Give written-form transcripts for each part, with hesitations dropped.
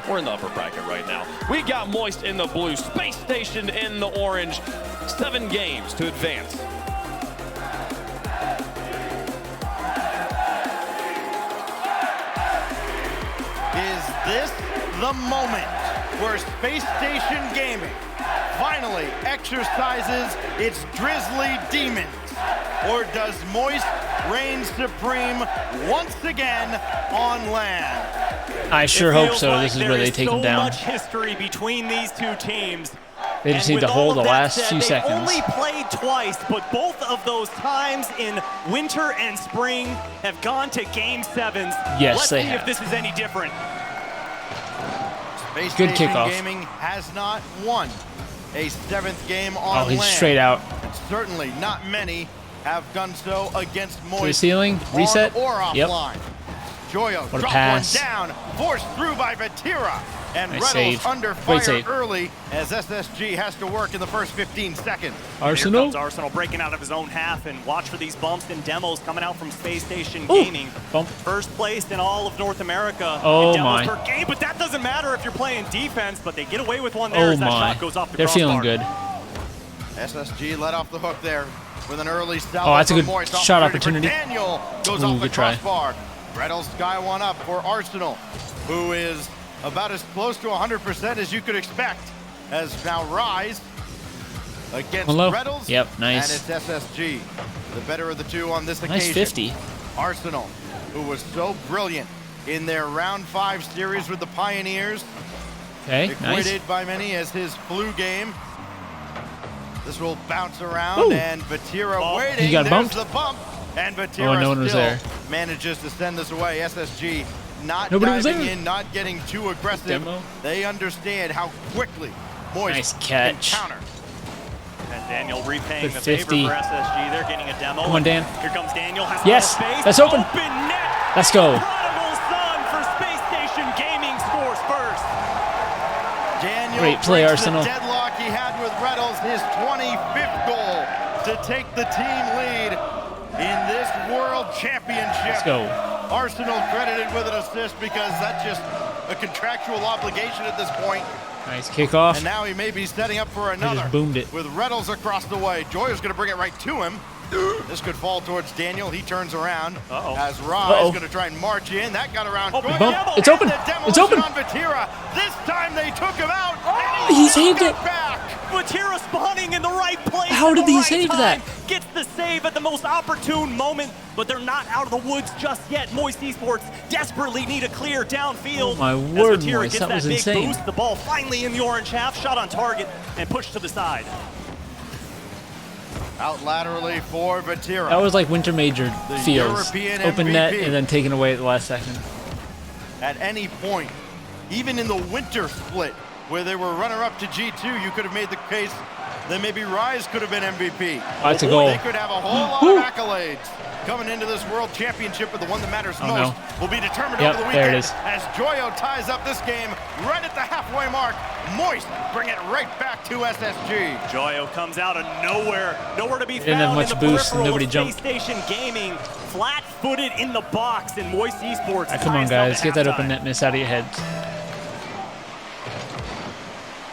We're in the upper bracket right now. We got Moist in the blue, Space Station in the orange. 7 games to advance. Is this the moment where Space Station Gaming finally exercises its drizzly demons? Or does Moist reign supreme once again on land? I sure hope so. This is where they take them down. There is so much history between these two teams. They just need to hold the last few seconds. They've only played twice, but both of those times in winter and spring have gone to Game 7s. Yes, they Let's have. see if this is any different. Space Good Station kickoff. Gaming has not won a 7th game on Oh, he's land. straight out. And certainly not many have done so against Moist. To the ceiling, reset. On or offline. Yep. Joyo What a dropped pass. one down, forced through by Vatira. And Nice Reynolds save. under Great fire save. early as SSG has to work in the first 15 seconds. Here Arsenal. comes Arsenal breaking out of his own half, and watch for these bumps and demos coming out from Space Station Ooh, Gaming. bump. First place in all of North America Oh in demos my. per game, but that doesn't matter if you're playing defense, but they get away with one there Oh as that my. shot goes off the They're feeling crossbar. good. SSG let off the hook there with an early salvo. Oh, that's a from good Moist. shot Opportunity for opportunity. Daniel goes Ooh, off the good try. crossbar. Reynolds sky one up for Arsenal, who is about as close to 100% as you could expect, as now Rise against Hello. Reynolds. Yep, nice. And it's SSG, the better of the two on this occasion. Nice 50. Arsenal, who was so brilliant in their round 5 series with the Pioneers, Okay, nice. equated by many as his flu game. This will bounce around, Ooh. and Vatira waiting. He got There's bumped. the bump, and Vatira Oh, no one was still there. manages to send this away. SSG not Nobody was diving there. in, not getting too aggressive. Demo. They understand how quickly Moist Nice catch. can counter. And Daniel repaying Good the favor 50. for SSG. They're getting a demo. Come on, Dan. Here comes Daniel. Has Yes, space. that's open. Net. Let's go. Prodigal son for Space Station Gaming scores first. Daniel Great play, breaks Arsenal. the deadlock he had with Reynolds, his 25th goal to take the team lead in this World Championship. Let's go. Arsenal credited with an assist because that's just a contractual obligation at this point. Nice kickoff. And now he may be setting up for another. just boomed it. With Reynolds across the way. Joyer's going to bring it right to him. This could fall towards Daniel. He turns around as Rise going to try and march in. That got around. Open Good bump. demo, It's and open. the It's demolition open. on Vatira. This time they took him out. He saved got it. Back. Vatira spawning in the right place. How at did the he right save time. that? Gets the save at the most opportune moment, but they're not out of the woods just yet. Moist Esports desperately need a clear downfield. Oh my As word, Vatira Moist, gets that was big insane. boost. The ball finally in the orange half, shot on target, and pushed to the side. Out laterally for Vatira. That was like winter major The feels. European Open net MVP. and then taken away at the last second. At any point, even in the winter split, where they were runner-up to G2, you could have made the case that maybe Rise could have been MVP. That's a Or goal. They could have a whole lot Woo. of accolades coming into this World Championship, but the one that matters Oh, most no. will be determined Yep, over the there weekend it is. as Joyo ties up this game right at the halfway mark. Moist bring it right back to SSG. Joyo comes out of nowhere to be Didn't have found much in the boost and peripheral nobody of jumped. Space Station Gaming, flat-footed in the box, and Moist Esports. Come on, ties it up guys. at Get that halftime. open netness out of your heads.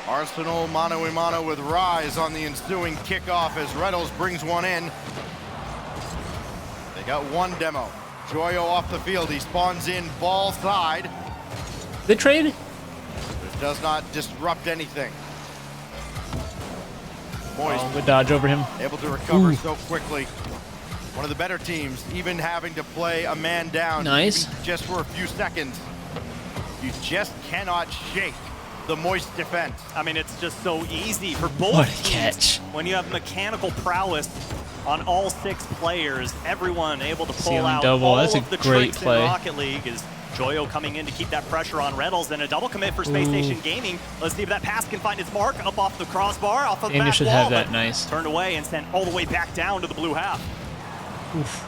Arsenal mano-a-mano with Rise on the ensuing kickoff as Reynolds brings one in. They got one demo. Joyo off the field. He spawns in ball side. They trade? It does not disrupt anything. Moist Oh, good dodge over him. able to recover Ooh. so quickly. One of the better teams, even having to play a man down Nice. even just for a few seconds. You just cannot shake the Moist defense. I mean, it's just so easy for both What a teams catch. when you have mechanical prowess on all 6 players. Everyone able to pull Ceiling out double. all That's a of the great tricks play. in Rocket League. Is Joyo coming in to keep that pressure on Reynolds, and a double commit for Space Ooh. Station Gaming. Let's see if that pass can find its mark up off the crossbar, off of the Daniel back should wall, have that. but Nice. turned away and sent all the way back down to the blue half. Oof.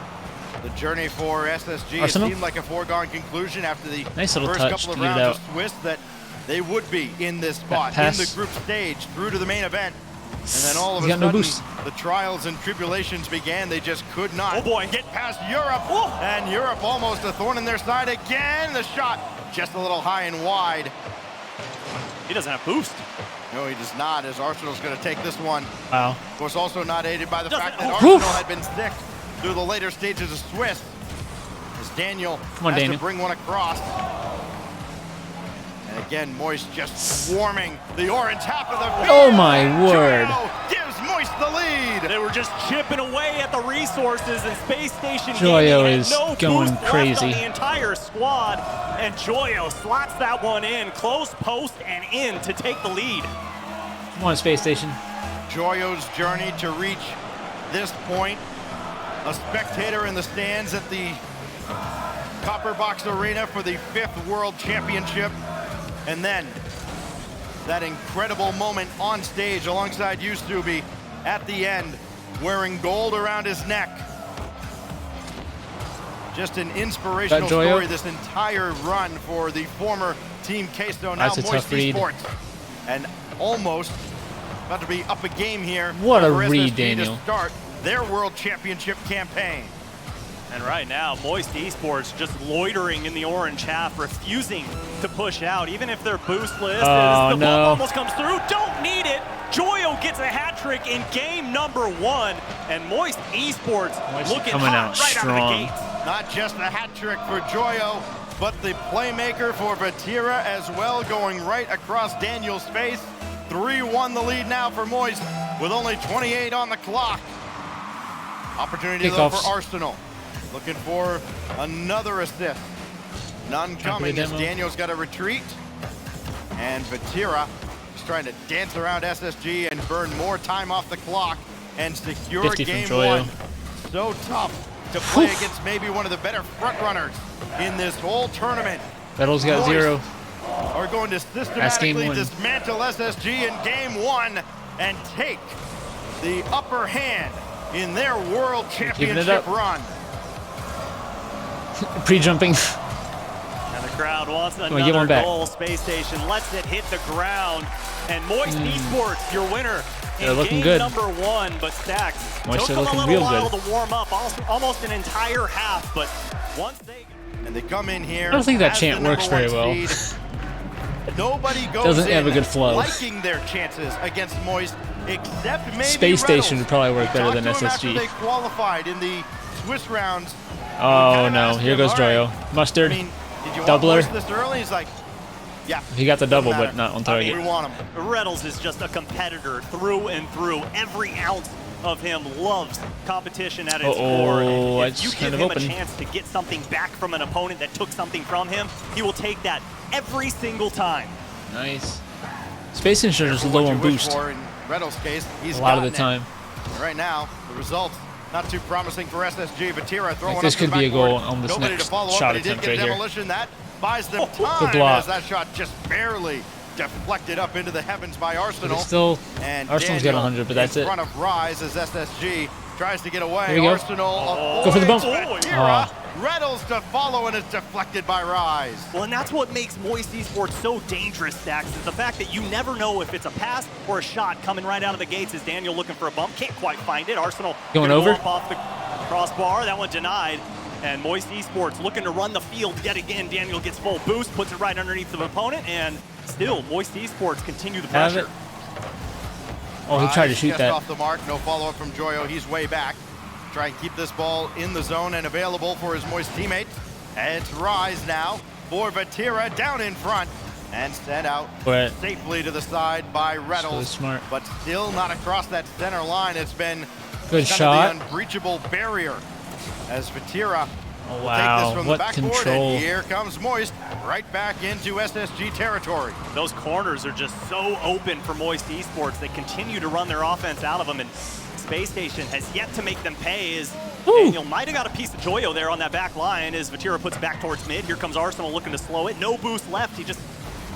The journey for SSG, Arsenal? it seemed like a foregone conclusion after the Nice little first touch couple to of get it rounds out. of Swiss that they would be in this spot, in pass. the group stage, through to the main event. And then all of He's a got no sudden, boost. the trials and tribulations began. They just could not Oh, boy. get past Europe. And Europe almost a thorn in their side again. The shot just a little high and wide. He doesn't have boost. No, he does not, as Arsenal's going to take this one. Wow. Of course, also not aided by the Doesn't- fact that oh, Arsenal woof. had been sick through the later stages of Swiss. As Daniel Come on, has Daniel. to bring one across. And again, Moist just swarming the orange half of the field. Oh my word. Joyo gives Moist the lead. They were just chipping away at the resources, and Space Station Joyo Gaming is had no going boost left crazy. on the entire squad, and Joyo slots that one in, close post and in to take the lead. Come on, Space Station. Joyo's journey to reach this point. A spectator in the stands at the Copper Box Arena for the 5th World Championship. And then that incredible moment on stage alongside you, Stubby, at the end, wearing gold around his neck. Just an inspirational Joyo? story, this entire run for the former Team K-Stone, now That's a Moist tough read. Esports. And almost about to be up a game here. What a for read, SSG Daniel. to start their World Championship campaign. And right now, Moist Esports just loitering in the orange half, refusing to push out, even if they're boostless. Oh, the no. ball almost comes through. Don't need it. Joyo gets a hat trick in game number 1, and Moist Esports Moist looking coming hot out right out strong. of the gate. Not just the hat trick for Joyo, but the playmaker for Vatira as well, going right across Daniel's face. 3-1 the lead now for Moist, with only 28 on the clock. Opportunity though Kickoffs. for Arsenal. Looking for another assist. None coming as demo. Daniel's got to retreat. And Vatira is trying to dance around SSG and burn more time off the clock and secure 50 from game Joyo. 1. So tough to play against maybe one of the better front runners in this whole tournament. Battle's got Moist 0. Are going to That's game systematically 1. dismantle SSG in game 1 and take the upper hand in their World Keeping it Championship up. run. Pre-jumping. And the crowd wants on, give one another back. goal. Space Station lets it hit the ground. And Moist Esports, your winner They're in looking game good. number 1. But Stacks Moist took are them a looking little real while good. to warm up, almost an entire half. But once they... And they come in here. I don't think that as chant the works number very 1 well. seed. Nobody goes Doesn't in have a good flow. liking their chances against Moist, except maybe Space Station Reynolds. would probably work We better talked than to him SSG. after they qualified in the Swiss rounds. Oh kind of no, asked here him, goes "All Joyo. right, Mustard. I mean, did you Doubler. want Moist this early?" He's like, yeah. He got the double, doesn't but matter. not on target. We want him. Reynolds is just a competitor through and through. Every ounce of him loves competition at its core. And if it's you kind give of him open. a chance to get something back from an opponent that took something from him, he will take that every single time. Nice. Space Station is For low what on you wish boost for in Reynolds' case, he's a lot of the gotten it. time. Right now, the results not too promising for SSG. Vatira throwing Like, this up the could be a backboard. goal on this Nobody next to follow shot up, but he did attempt get right a here. demolition. That buys them Good time block. as that shot just barely deflected up into the heavens by But Arsenal. it's still, And Arsenal's got Daniel 100, but that's in it. front of Rise as SSG tries to get away. Here we go. Arsenal Go for the bump. avoids Vatira. Oh. Reynolds to follow, and it's deflected by Rise. Well, and that's what makes Moist Esports so dangerous, Stacks, is the fact that you never know if it's a pass or a shot coming right out of the gates. As Daniel looking for a bump, can't quite find it. Arsenal Going gonna over? go up off the crossbar, that one denied. And Moist Esports looking to run the field yet again. Daniel gets full boost, puts it right underneath the opponent, and still Moist Esports continue the Have pressure. it. Oh, he tried to Rise shoot just that. off the mark. No follow-up from Joyo. He's way back. Try and keep this ball in the zone and available for his Moist teammates. And it's Rise now for Vatira down in front and sent out But safely to the side by really Reynolds. smart. But still not across that center line. It's been Good kind shot. of the unbreachable barrier as Vatira Oh, will take wow, this from what the backboard. control. And here comes Moist right back into SSG territory. Those corners are just so open for Moist Esports. They continue to run their offense out of them, and Space Station has yet to make them pay. As Daniel might have got a piece of Joyo there on that back line as Vatira puts it back towards mid. Here comes Arsenal looking to slow it. No boost left. He just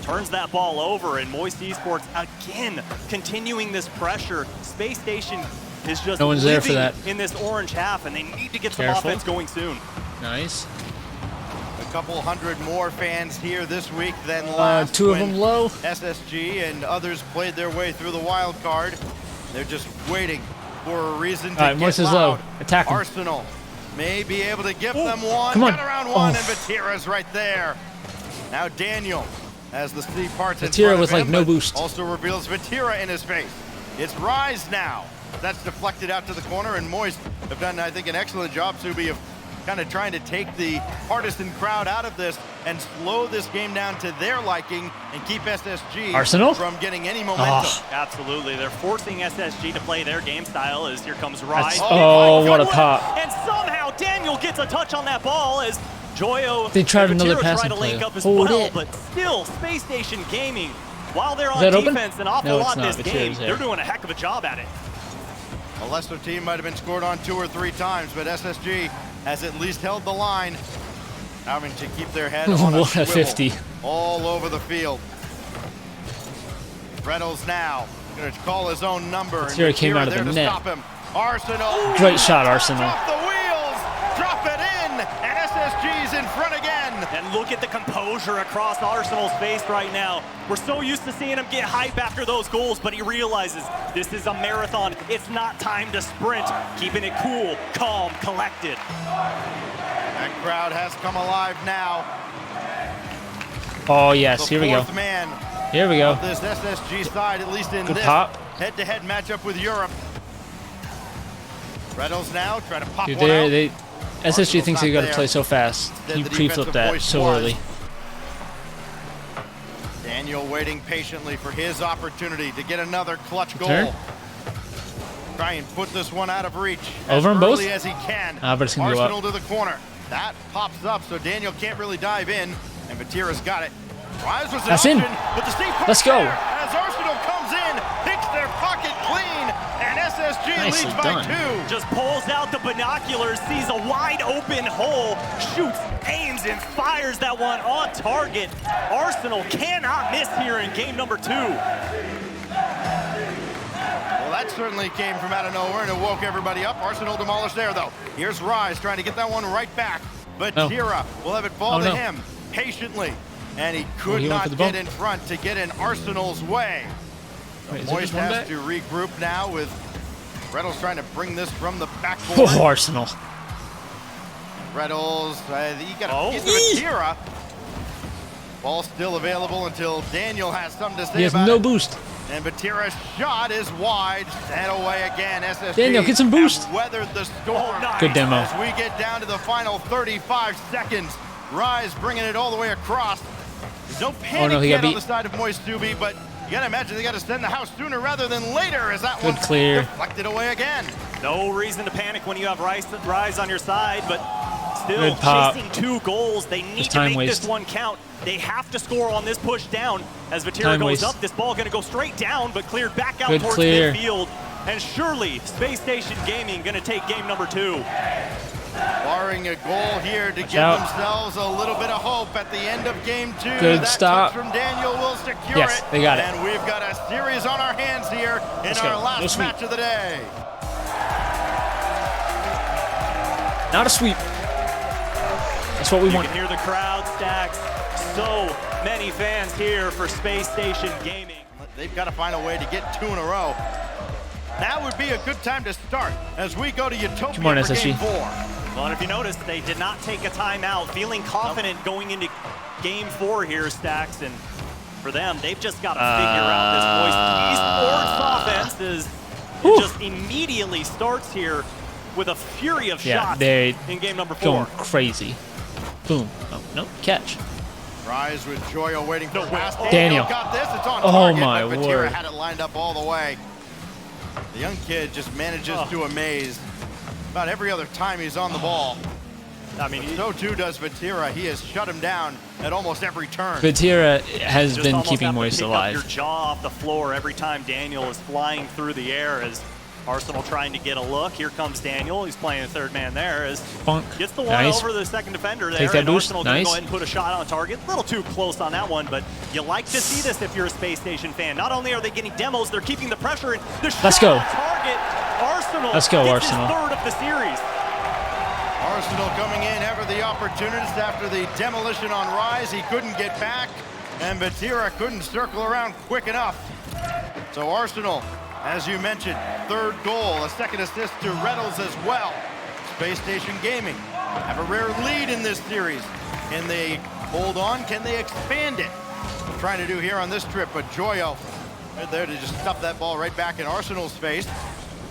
turns that ball over, and Moist Esports again continuing this pressure. Space Station is just No one's there for living that. in this orange half, and they need to get some Careful. offense going soon. Nice. A couple hundred more fans here this week than last. 2 of when them low. SSG and others played their way through the wild card. They're just waiting for a reason to All right, get Moist is low. loud. Attack him. Arsenal may be able to give them one. Come on. Got around one, Oh. and Vatira's right there. Now Daniel as the sea parts in Vatira front with of him, like no but boost. also reveals Vatira in his face. It's Rise now. That's deflected out to the corner, and Moist have done, I think, an excellent job, Subi, of kind of trying to take the partisan crowd out of this and slow this game down to their liking and keep SSG Arsenal? from getting any momentum. Absolutely. They're forcing SSG to play their game style as here comes Rise. Oh, my what a goodness. pop. And somehow Daniel gets a touch on that ball as Joyo They tried and another Vatira passing try to link play. up as Hold well, it. but still, Space Station Gaming, while they're on that open? defense an awful No, it's lot not. this Vatira's game, there. they're doing a heck of a job at it. A lesser team might have been scored on 2 or 3 times, but SSG has at least held the line, having to keep their head on a What a swivel 50. all over the field. Reynolds now going to call his own number. And Vatira came out of there the to net. stop him. Arsenal. Great shot, Arsenal. Off the wheels, drop it in, and SSG's in front again. And look at the composure across Arsenal's face right now. We're so used to seeing him get hype after those goals, but he realizes this is a marathon. It's not time to sprint. Keeping it cool, calm, collected. That crowd has come alive now. Oh, yes. The Here we go. fourth man Here we go. of this SSG side, at least in Good this pop. head-to-head matchup with Europe. Reynolds now trying to pop Dude, one out. SSG thinks they got to there. play so fast. Instead, You the pre-flip defensive that voice so was. early. Daniel waiting patiently for his opportunity to get another clutch goal. Turn. Try and put this one out of reach Over as them both? early as he can. Ah, but it's gonna go Arsenal up. to the corner. That pops up, so Daniel can't really dive in, and Vatira's got it. Rise was an That's option, in. but the steep Let's go. there as Arsenal comes in, picks their pocket clean, and SSG Nicely leads by done. 2. Just pulls out the binoculars, sees a wide open hole, shoots, aims, and fires that one on target. Arsenal cannot miss here in game number 2. Well, that certainly came from out of nowhere, and it woke everybody up. Arsenal demolished there, though. Here's Rise trying to get that one right back. But No. Tira will have it fall Oh, to no. him patiently, and he could he went for not the get bump. in front to get in Arsenal's way. Wait, is there Moist just one has back? to regroup now with Reynolds trying to bring this from the backboard. Oh, Arsenal. Reynolds, he got Oh. a piece of Tira. Ball still available until Daniel has something to say He has about no it. boost. And Vatira's shot is wide and away again. SSG Daniel, get some boost. have weathered the storm. nice. Good demo. As we get down to the final 35 seconds, Rise bringing it all the way across. There's no panic no, he got yet on beat. the side of Moist Subi, but you gotta imagine they gotta send the house sooner rather than later as that Good one's clear. deflected away again. No reason to panic when you have Rise on your side, but still Good pop. chasing 2 goals. They need Just to time make waste. this one count. They have to score on this push down as Vatira Time goes waste. up. This ball going to go straight down, but cleared back out Good towards clear. midfield. And surely Space Station Gaming going to take game number 2. Barring a goal here to give out. themselves a little bit of hope at the end of game 2. Good that stop. touch from Daniel will secure Yes, it. they got it. And we've got a series on our hands here in Let's our go. No last sweep. match of the day. Not a sweep. That's what we You want. can hear the crowd stacks. So many fans here for Space Station Gaming. They've got to find a way to get 2 in a row. That would be a good time to start as we go to Utopia Come on, for SSG. game 4. Well, and if you notice, they did not take a timeout, feeling confident going into game 4 here, Stacks. And for them, they've just got to figure out this MOIST esports offense is it just immediately starts here with a fury of Yeah, shots they in game number 4. going crazy. Boom. Oh, no, catch. Rise with Joyo waiting for No, the pass. Daniel. Got this. It's on Oh, target, my but Vatira word. had it lined up all the way. The young kid just manages to amaze about every other time he's on the ball. I mean, So too does Vatira. He has shut him down at almost every turn. Vatira has just been almost keeping have to Moist pick up alive. your jaw off the floor every time Daniel is flying through the air as Arsenal trying to get a look. Here comes Daniel. He's playing the third man there as Funk. gets the one Nice. over the second defender there. Take that and boost. Arsenal gonna Nice. go ahead and put a shot on target. A little too close on that one, but you like to see this if you're a Space Station fan. Not only are they getting demos, they're keeping the pressure. And the shot Let's go. on target. Arsenal Let's go, gets Arsenal. his 3rd of the series. Arsenal coming in ever the opportunist after the demolition on Rise. He couldn't get back, and Vatira couldn't circle around quick enough. So Arsenal, as you mentioned, 3rd goal, a 2nd assist to Reynolds as well. Space Station Gaming have a rare lead in this series. Can they hold on? Can they expand it? trying to do here on this trip, but Joyo right there to just stuff that ball right back in Arsenal's face.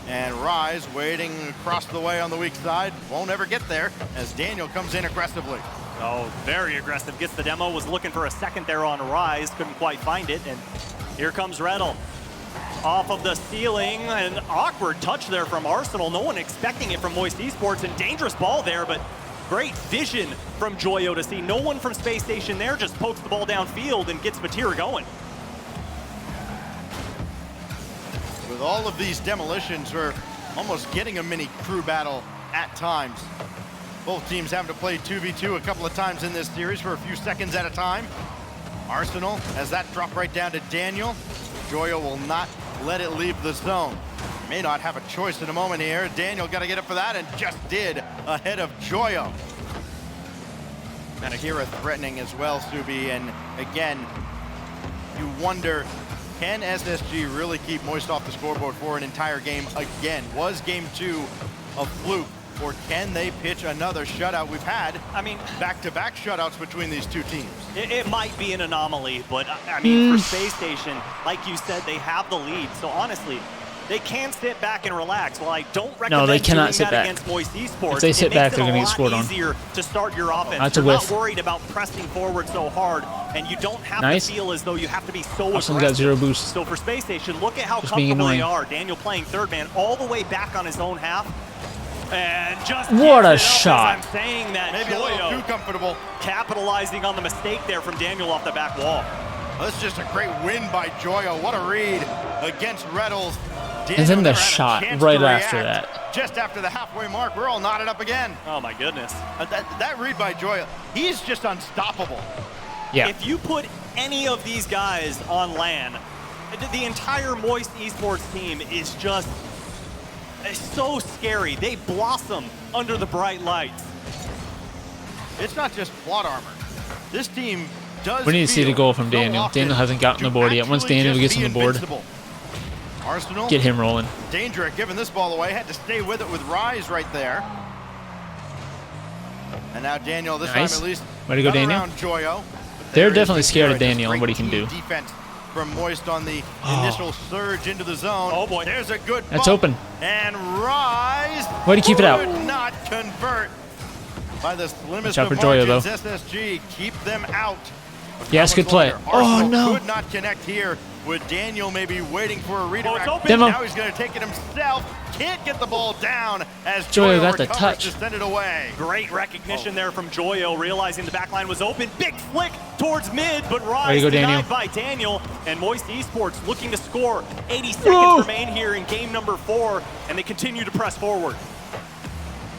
And Rise waiting across the way on the weak side. Won't ever get there as Daniel comes in aggressively. Oh, very aggressive. Gets the demo. Was looking for a second there on Rise. Couldn't quite find it. And here comes Rettel. Off of the ceiling. An awkward touch there from Arsenal. No one expecting it from MOIST ESPORTS. And dangerous ball there, but great vision from Joyo to see no one from Space Station there. Just pokes the ball downfield and gets Vatira going. With all of these demolitions, we're almost getting a mini crew battle at times. Both teams having to play 2v2 a couple of times in this series for a few seconds at a time. Arsenal has that drop right down to Daniel. Joyo will not let it leave the zone. May not have a choice in a moment here. Daniel got to get up for that and just did ahead of Joyo. And Akira threatening as well, Subi. And again, you wonder, can SSG really keep MOIST off the scoreboard for an entire game again? Was game 2 a fluke, or can they pitch another shutout? We've had, back-to-back shutouts between these two teams. It might be an anomaly, but I mean, for Space Station, like you said, they have the lead. So honestly, they can sit back and relax. Well, I don't recommend they cannot doing sit that back. against MOIST ESPORTS. If they sit back, they're going to get scored on. It's easier to start your offense. That's a You're whiff. not worried about pressing forward so hard, and you don't have to feel as though you have to be so Arsenal aggressive. got 0 boost. So for Space Station, look at how Just being comfortable they annoying. are. Daniel playing third man all the way back on his own half. And just What a gives it up, shot. as I'm saying that Maybe a little Joyo too comfortable. capitalizing on the mistake there from Daniel off the back wall. That's just a great win by Joyo. What a read against Rettles. And then the shot right after that. Just after the halfway mark, we're all knotted up again. Oh my goodness. That read by Joyo, he's just unstoppable. Yeah. If you put any of these guys on LAN, the entire MOIST ESPORTS team is just so scary. They blossom under the bright lights. It's not just plot armor. This team does. We need to see the goal from feel so Daniel. often Daniel hasn't gotten the board yet. Once actually Daniel just gets be on the board, invincible. Arsenal, get him rolling. danger at giving this ball away. Had to stay with it with Rise right there. And now Daniel, this Nice. time at least. Way to go, another Daniel. round Joyo. They're There is definitely scared of Vatira, just Daniel and what he can great do. Defense from MOIST on the initial surge into the zone. Oh boy. There's a good That's bump. open. And Rise Way to keep it out. could not convert by the slimmest Watch out of for Joyo, margins. though. SSG keep them out. Yes, good play. Oh, Arsenal no. could not connect here with Daniel maybe waiting for a redirect. open. Demo. Now he's going to take it himself. Can't get the ball down as Joyo Joyo got the recovers touch. to send it away. Great recognition there from Joyo, realizing the back line was open. Big flick towards mid, but Way Rise to go, denied Daniel. by Daniel. And MOIST ESPORTS looking to score. 80 seconds remain here in game number 4, and they continue to press forward.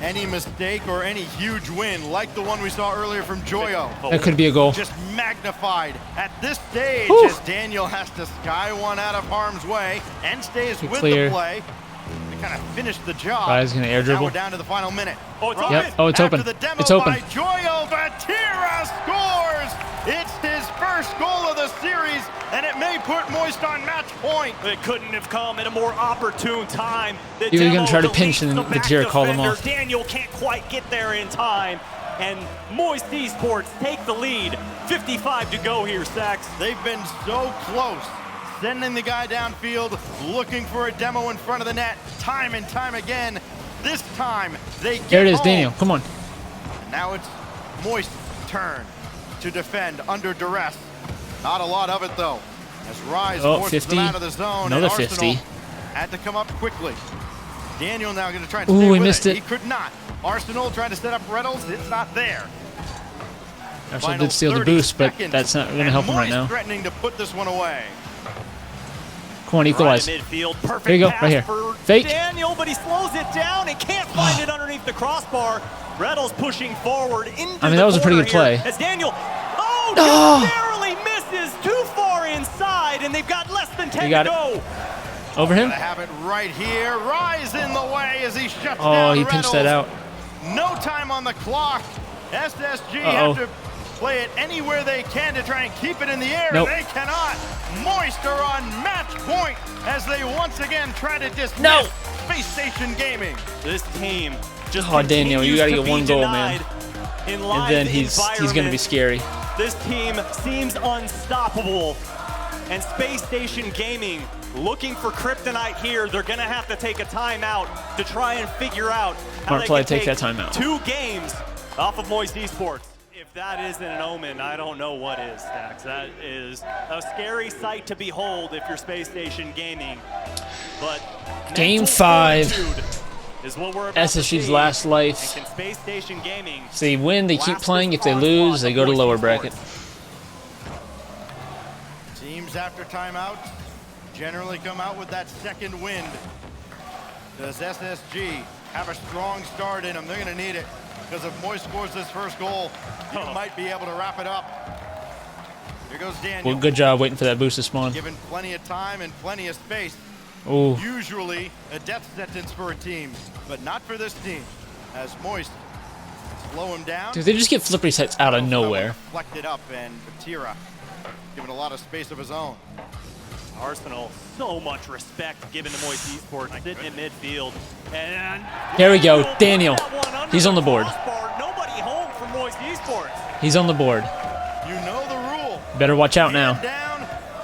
Any mistake or any huge win like the one we saw earlier from Joyo. That could be a goal. Just magnified at this stage Whew. as Daniel has to sky one out of harm's way and stays Good with clear. the play to kind of finish the job. Rise gonna air Now dribble. we're down to the final minute. Oh, it's Rise, open. Oh, it's after open. The demo It's open. By Joyo, Vatira scores. It's his first goal of the series, and it may put MOIST on match point. It couldn't have come at a more opportune time. The He was gonna demo try to deletes pinch and the back Vatira called him defender. off. Daniel can't quite get there in time. And MOIST ESPORTS take the lead. 55 to go here, Sachs. They've been so close, sending the guy downfield, looking for a demo in front of the net, time and time again. This time, they get There it is, home. Daniel. Come on. And now it's MOIST's turn to defend under duress. Not a lot of it, though, as Rise forces 50. them out of the zone. Another and Arsenal 50. had to come up quickly. Daniel now going to try and Ooh, stay he with missed it. He could not. Arsenal trying to set up Rettles. It's not there. Arsenal Final did steal the 30 boost, but seconds, that's not going to and help him right MOIST now. threatening to put this one away. Come on, equalize. Right to midfield, perfect There you go, pass right here. for Fake. Daniel, but he slows it down and can't find it underneath the crossbar. Rettles pushing forward into I mean, that was a pretty good corner here play. As Daniel, Oh. just barely misses, too far inside, and they've got less than 10 got to it. go. Over him. Gonna have it right here. Rise in the way as he shuts Oh, down he pinched that Rettles. out. No time on the clock. SSG Uh-oh. have to play it anywhere they can to try and keep it in the air. Nope. They cannot. MOIST are on match point as they once again try to dismiss No. Space Station Gaming. This team just Oh, Daniel, you continues gotta to get be one goal, man. denied in And live then he's going to be environment. scary. This team seems unstoppable. And Space Station Gaming looking for kryptonite here. They're going to have to take a timeout to try and figure out how they can take that timeout. 2 games off of MOIST Esports. If that isn't an omen, I don't know what is, Stax. That is a scary sight to behold if you're Space Station Gaming. But Game 5. Is what we're about SSG's to last see. life. And can Space Station Gaming If they win, they keep playing. If they lose, they go to lower bracket. Teams after timeout generally come out with that second wind. Does SSG have a strong start in them? They're going to need it, because if Moist scores this first goal, he might be able to wrap it up. Here goes Daniel. Well, good job waiting for that boost to spawn. Given plenty of time and plenty of space. Ooh. Usually a death sentence for a team, but not for this team, as Moist slow him down. Dude, they just get flippery sets out of nowhere. Deflected up, and Batira given a lot of space of his own. Arsenal, so much respect given to MOIST Esports, sitting in midfield. And There we go, Daniel. He's on the board. Nobody home for MOIST Esports. He's on the board. You know the rule. Better watch out now.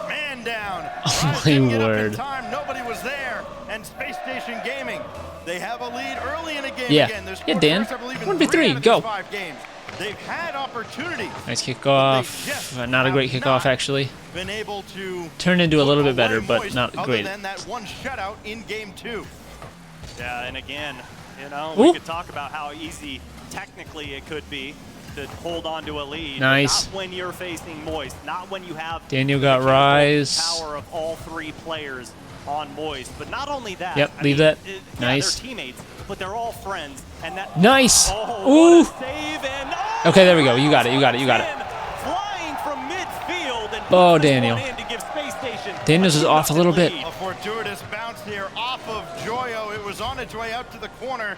Man down. Oh my word. Time, nobody was there. And Space Station Gaming, they have a lead early in a game Yeah. again. There's Yeah, Dan. 1v3, go. 5 games. They've had opportunities. Nice kickoff. Not a great kickoff, actually. Been able to Turned into a little bit better, away but Moist not other great. than that one shutout in game 2. Yeah, and again, you know, Ooh. we could talk about how easy technically it could be to hold on to a lead. Nice. Not when you're facing Moist, not when you have Daniel got the rise. power of all 3 players on Moist. But not only that. Yep, I leave mean, that. Yeah, Nice. they're teammates, but they're all friends. And that. Nice. Oh, Ooh. what a save and Okay, there we go. You got it. You got it. You got it. Flying from midfield and Oh, puts this Daniel. one in to give Space Station Daniel's is off a little bit. A fortuitous bounce here off of Joyo. It was on its way out to the corner.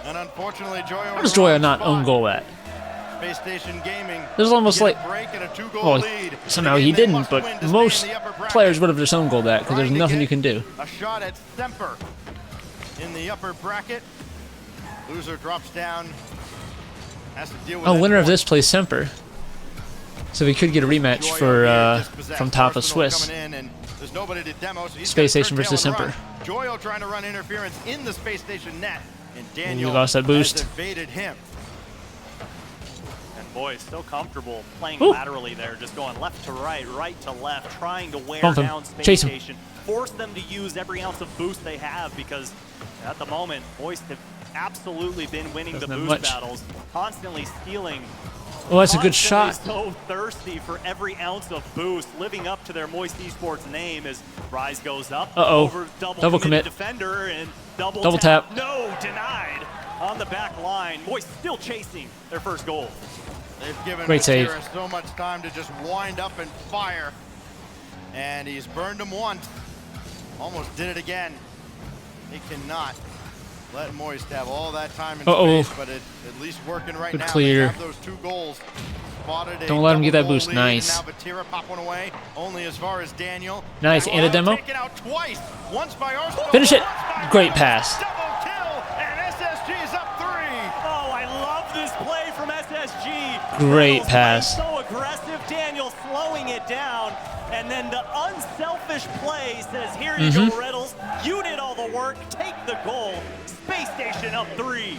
And unfortunately, Joyo. How does Joya not own goal that? Space Station Gaming. There's almost like. Break and a 2-goal Well, lead. somehow he didn't, but most players would have just owned goal that because there's nothing you can do. A shot at Semper in the upper bracket. Loser drops down. Has to deal with Oh, that winner of point. this plays Semper. So we could get a rematch Joyo for here dispossessed. from top of Arsenal Swiss. coming in, and there's nobody to demo, so he's Space got a Station versus curtail and Semper. run. Joyo trying to run interference in the Space Station net, and Daniel lost that boost. has evaded him. And boys, so comfortable playing Ooh. laterally there, just going left to right, right to left, trying to wear Bump him. down Space Chase him. Station, force them to use every ounce of boost they have, because at the moment, boys have absolutely been winning Doesn't the have boost much. battles, constantly stealing. Oh, that's a good shot. So thirsty for every ounce of boost, living up to their MOIST Esports name as Rise goes up. Uh-oh. Over Double commit. defender and double tap. No, denied on the back line. MOIST still chasing their first goal. They've given Great save. Batira so much time to just wind up and fire. And he's burned him once. Almost did it again. He cannot let Moist have all that time and space, but it's at least working right Good now. clear. They have those 2 goals. Spotted a Don't let him get that double-goal boost. lead, Nice. And now Batira pop one away, only as far as Daniel. Nice, and a demo. Taken out twice. Once by Arsenal. Finish it. once by Great Arsenal. pass. Double kill, and SSG is up 3. Oh, I love this play from SSG. Great Riddles pass. playing so aggressive, Daniel slowing it down. And then the unselfish play says, here you go, Riddles. You did all the work. Take the goal. Space Station up 3.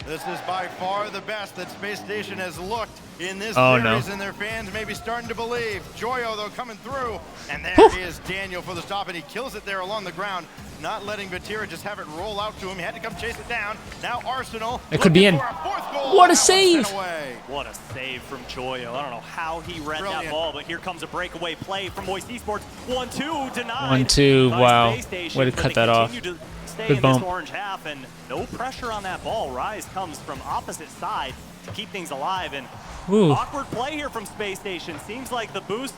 This is by far the best that Space Station has looked in this Oh, series, no. and their fans may be starting to believe. Joyo, though, coming through, and there Whew. is Daniel for the stop, and he kills it there along the ground, not letting Batira just have it roll out to him. He had to come chase it down. Now Arsenal. It could be in. looking for a 4th goal. What a That one's save. sent away. What a save from Joyo. I don't know how he read that Brilliant. ball, but here comes a breakaway play from MOIST Esports. 1-2 denied. 1-2, by wow. Space Station, Way to but cut they that off. continue to stay Good in bump. this orange half, and no pressure on that ball. Rise comes from opposite side to keep things alive, and Ooh. awkward play here from Space Station. Seems like the boost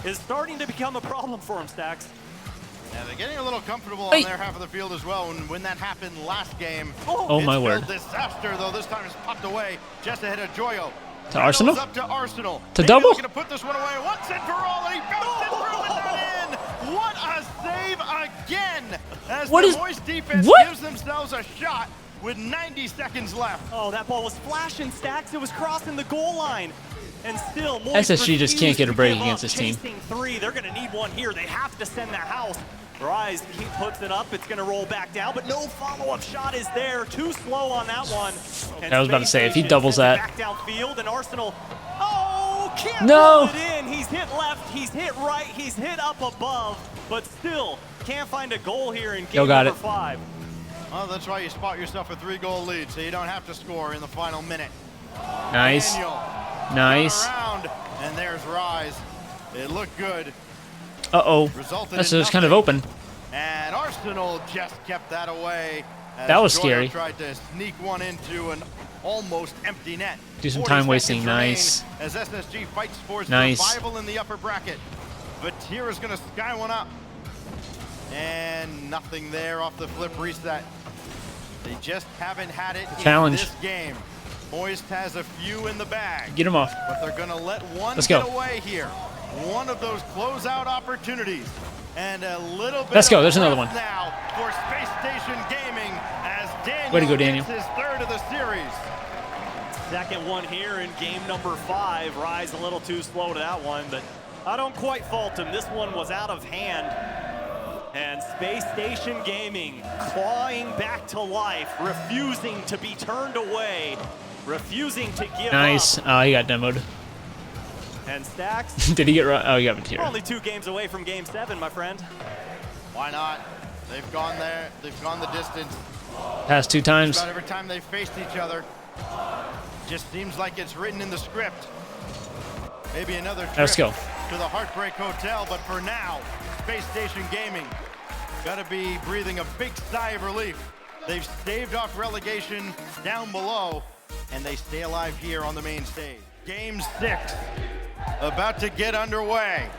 is starting to become a problem for him, Stacks. Yeah, they're getting a little comfortable Hey. on their half of the field as well. When that happened last game, Oh, my it's word. still disaster, though. This time it's popped away just ahead of Joyo. To Arsenal? Up to Arsenal. To Maybe double? He's going to put this one away once and for all, and he bounced it through and not in. What a save again! As What the is- Moist defense what? gives themselves a shot with 90 seconds left. Oh, that ball was flashing, Stacks. It was crossing the goal line. And still, Moist SSG just can't get a break refused to against give this team. up. Chasing 3, they're going to need one here. They have to send the house. Rise puts it up. It's going to roll back down, but no follow-up shot is there. Too slow on that one. And I was about to say, if he Space doubles Station that. back downfield, and Arsenal, oh, can't No. roll it in. He's hit left, he's hit right, he's hit up above, but still can't find a goal here in game got number it. 5. Well, that's why you spot yourself a 3-goal lead, so you don't have to score in the final minute. Nice. Daniel Nice. around, and there's Rise. It looked good. Uh-oh. Resulted That's in just kind of nothing. open. And Arsenal just kept that away. As That was Joyo scary. Tried to sneak one into an almost empty net. Do some 40 time seconds wasting. remain Nice. As SSG fights for Nice. survival in the upper bracket. Vatira's going to sky one up. And nothing there off the flip reset. They just haven't had it Challenge. in this game. Moist has a few in the bag. Get him off. But they're going to let one Let's get go. away here. One of those closeout opportunities. And a little bit Let's go. of There's another breath one. now for Space Station Gaming as Daniel Way to go, Daniel. gets his 3rd of the series. Second one here in game number 5. Rise a little too slow to that one, but I don't quite fault him. This one was out of hand. And Space Station Gaming clawing back to life, refusing to be turned away, refusing to give Nice. up. Oh, he got demoed. And Stacks, Did he get right? Oh, he got we're material. only 2 games away from game 7, my friend. Why not? They've gone there. They've gone the distance. Past 2 times. About every time they've faced each other. Just seems like it's written in the script. Maybe another trip Let's go. to the Heartbreak Hotel, but for now, Space Station Gaming got to be breathing a big sigh of relief. They've staved off relegation down below, and they stay alive here on the main stage. Game 6 about to get underway.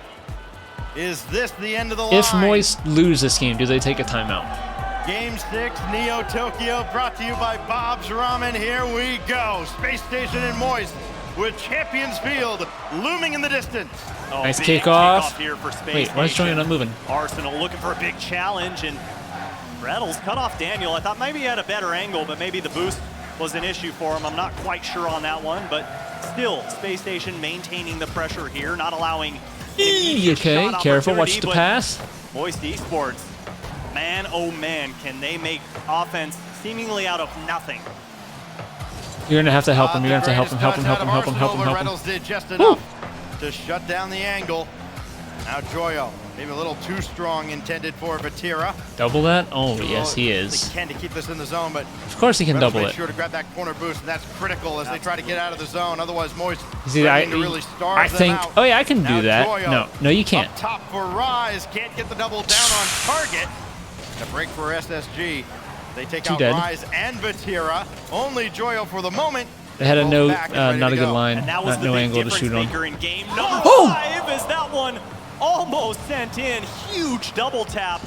Is this the end of the line? If Moist lose this game, do they take a timeout? Game 6, Neo Tokyo, brought to you by Bob's Ramen. Here we go. Space Station and Moist with Champions Field looming in the distance. Oh, Nice big kickoff. Here for Space Wait, why is Station. Joey not moving? Arsenal looking for a big challenge, and Reynolds cut off Daniel. I thought maybe he had a better angle, but maybe the boost was an issue for him. I'm not quite sure on that one, but still, Space Station maintaining the pressure here, not allowing immediate Okay, shot careful. Watch opportunity, the but pass. MOIST Esports, man, oh man, can they make offense seemingly out of nothing. You're going to have to help him. The You're going to have to help him, greatest help him, help him, help him, touch out help of him, help him. Arsenal, but Reynolds did just enough to shut down the angle. Now Joyo, maybe a little too strong, intended for Vatira. Double that? Oh, yes, he They is. can to keep this in the zone, but Of course he can Reynolds double made it. sure to grab that corner boost, and that's critical as they try to get out of the zone. Otherwise, Moist See, I threatening to really starve I them think. out. Oh, yeah, I can Now do that. Joyo No, you can't. Up top for Rise, can't get the double down on target. A break for SSG. They take Two out dead. Rise and Vatira. Only Joyo for the moment. They had a Both no, back and ready not to a good go. line, And that was not the no big angle to difference shoot on. maker in game number Oh! 5 as that one almost sent in. Huge double tap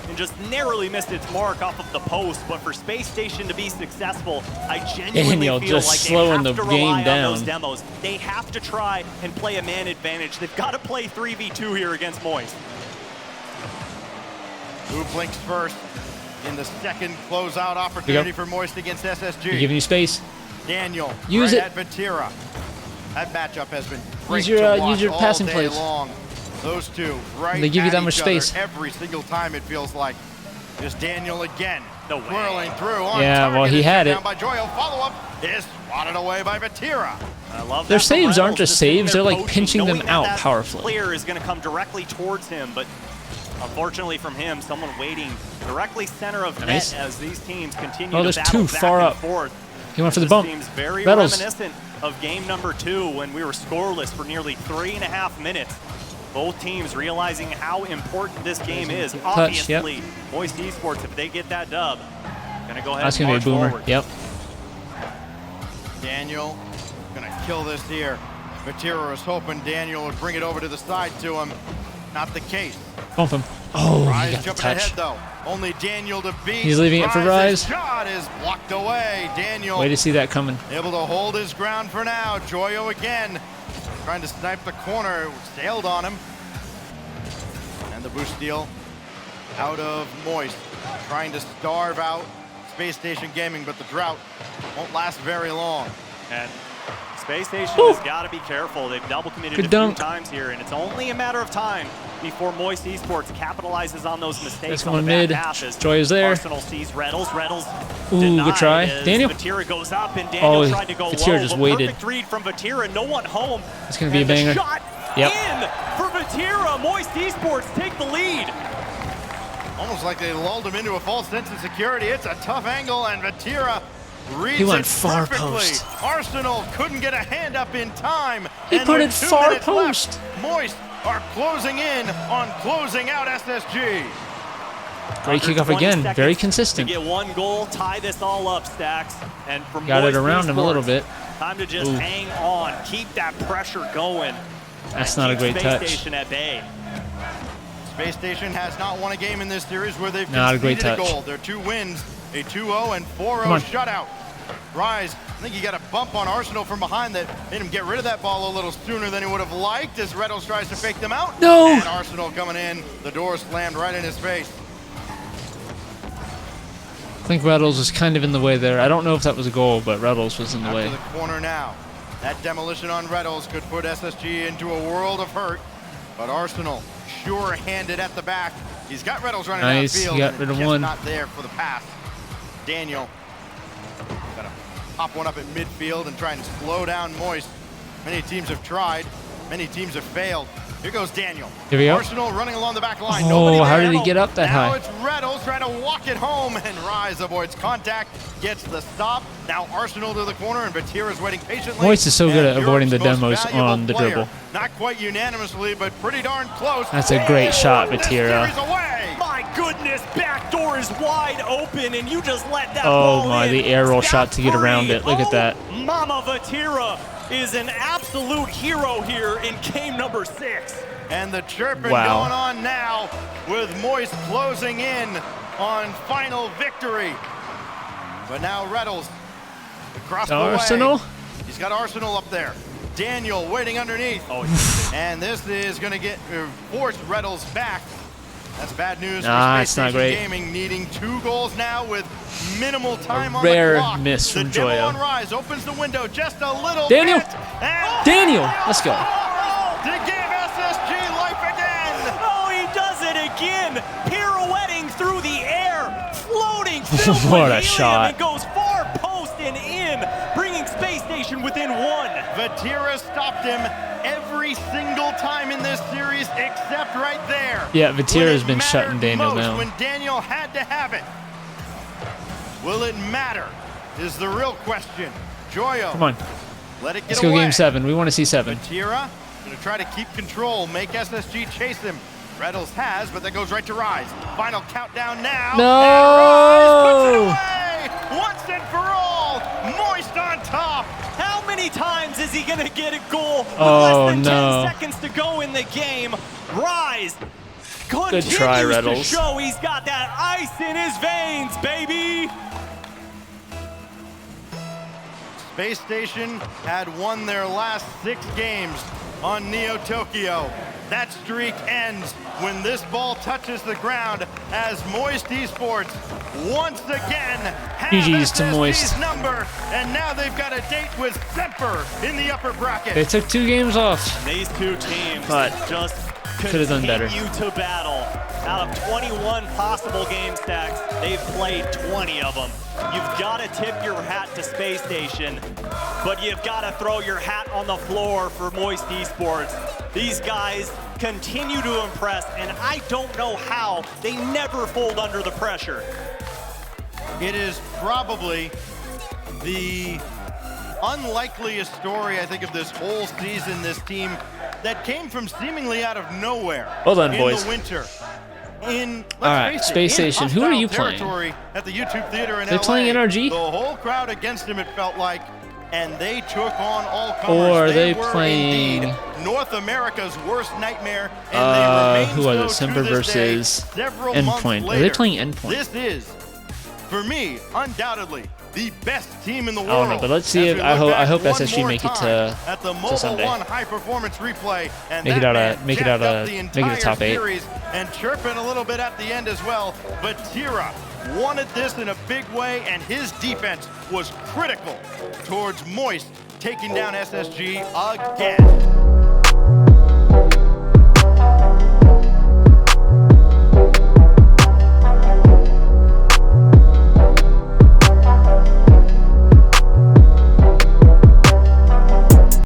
and just narrowly missed its mark off of the post. But for Space Station to be successful, I genuinely Daniel feel just like slowing they the have to rely game on those down. demos. They have to try and play a man advantage. They've got to play 3v2 here against Moist. Who blinks first in the second closeout opportunity for Moist against SSG? You're giving you space. Daniel Use right it. at Vatira. That matchup has been great Use your, to use watch your all passing day plays. long. Those two right They give you at that much each other space. every single time, it feels like. Just Daniel again. No way. Twirling through on Yeah, target. well, he It's had down it. by Joyo. Follow-up is swatted away by Vatira. I love Their that for saves aren't Reynolds, just sitting saves, there they're like poaching, pinching them knowing that out that powerfully. Player is going to come directly towards him, but unfortunately from him, someone waiting directly center of Nice. net as these teams continue Oh, to there's battle two back far and up. forth. He went for the This bump. seems very Reynolds. reminiscent of game number 2 when we were scoreless for nearly 3.5 minutes. Both teams realizing how important this game is. Yep. Obviously, MOIST Esports, if they get that dub, gonna go ahead That's and going to be a march boomer. forward. Yep. Daniel gonna kill this here. Vatira was hoping Daniel would bring it over to the side to him. Not the case. Bump him. Oh, he Rise got the jumping touch. ahead though. Only Daniel to beat. He's leaving it for Rise's Rise. shot is blocked away. Daniel Way to see that coming. able to hold his ground for now. Joyo again trying to snipe the corner. Sailed on him. And the boost steal out of Moist. Trying to starve out Space Station Gaming, but the drought won't last very long. And Space Station has got to be careful. They've double committed a few times here, and it's only a matter of time before MOIST Esports capitalizes on those mistakes. That's going mid. Joy is there. Arsenal sees Reddles. Ooh, good try. Daniel. Vatira goes up, and Daniel tried to go Vatira low. just waited. Perfect read from Vatira. No one home. It's going to be a banger. Shot in for Vatira. MOIST Esports take the lead. Almost like they lulled him into a false sense of security. It's a tough angle, and Vatira reads He went it far perfectly. post. Arsenal couldn't get a hand up in time. He and put with it 2 far minutes post. Left, MOIST are closing in on closing out SSG. Great kickoff again. Very consistent. To get 1 goal, tie this all up, Stacks. And from Got it MOIST around him a little bit. Time to just hang on, keep that pressure going. That's not a great touch. Space Station at bay. Space Station has not won a game in this series where they've Not a great conceded a touch. goal. Their 2 wins, a 2-0 and 4-0 shutout. Rise, I think he got a bump on Arsenal from behind that made him get rid of that ball a little sooner than he would have liked as Reddles tries to fake them out. No! And Arsenal coming in, the door slammed right in his face. I think Reddles was kind of in the way there. I don't know if that was a goal, but Reddles was in the way. To the corner now. That demolition on Reddles could put SSG into a world of hurt, but Arsenal sure-handed at the back. He's got Reddles running downfield. He got rid of just one. not there for the pass. Daniel got to pop one up at midfield and try and slow down MOIST. Many teams have tried. Many teams have failed. Here goes Daniel. Here we go. Arsenal running along the back line. Oh, how did he get up that high? Now it's Reddles trying to walk it home, and Rise avoids contact, gets the stop. Now Arsenal to the corner, and Vatira's waiting patiently. MOIST is so good at avoiding the Europe's most demos valuable on the player. dribble. Not quite unanimously, but pretty darn close. That's a great shot, Vatira. My goodness, back door is wide open, and you just let that Oh ball my, in. the air roll shot to get around Free. it. Look at that. Mama Vatira is an absolute hero here in game number 6. And the chirping going Wow. on now with MOIST closing in on final victory. But now Reddles across the Arsenal. way. He's got Arsenal up there. Daniel waiting underneath. Oh, and this is going to get force Reddles back. That's bad news for It's Space not Station great. Gaming, needing 2 goals now with minimal time on rare the clock. miss from the demo Joyo. on Rise opens the window just a little Daniel. bit. And Daniel, let's go. to give SSG life again. Oh, he does it again. Pirouetting through the air, floating, What a helium, shot. and goes far post and in, bringing Space Station within 1. Vatira stopped him every single time in this series except right there. Yeah, Vatira's been When it shutting mattered Daniel most, down. When Daniel had to have it. Will it matter is the real question. Joyo. Come on. Let it get Let's go away. game 7. We want to see 7. Vatira going to try to keep control, make SSG chase him. Reddles has, but that goes right to Rise. Final countdown now. No! And Rise puts it away once and for all. MOIST on top. How many times is he going to get a goal with Oh, less than no. 10 seconds to go in the game? Rise Good try, continues to Reddles. show he's got that ice in his veins, baby. Space Station had won their last 6 games on Neo Tokyo. That streak ends when this ball touches the ground as MOIST Esports once again have GG's to SSG's MOIST. number, and now they've got a date with Semper in the upper bracket. They took 2 games off. These two teams But just could have done better. continue to battle. Out of 21 possible game stacks, they've played 20 of them. You've got to tip your hat to Space Station, but you've got to throw your hat on the floor for MOIST Esports. These guys continue to impress, and I don't know how they never fold under the pressure. It is probably the unlikeliest story, I think, of this whole season, this team that came from seemingly out of nowhere. Well done, in boys. the winter. Let's All right, face it, Space in Station, who are you hostile playing? territory at the YouTube Theater in They're LA, playing NRG? The whole crowd against him, it felt like, and they took on all comers. Or are they were playing- indeed North America's worst nightmare, and they remain who are they? so to Semper this day, versus several months Endpoint. Are later. they playing Endpoint? This is, for me, undoubtedly the best team in the world. I don't know, but let's see if I hope SSG make it to Sunday. One high performance replay and Make it out a top 8. And chirping a little bit at the end as well. But Tira wanted this in a big way, and his defense was critical towards MOIST taking down SSG again.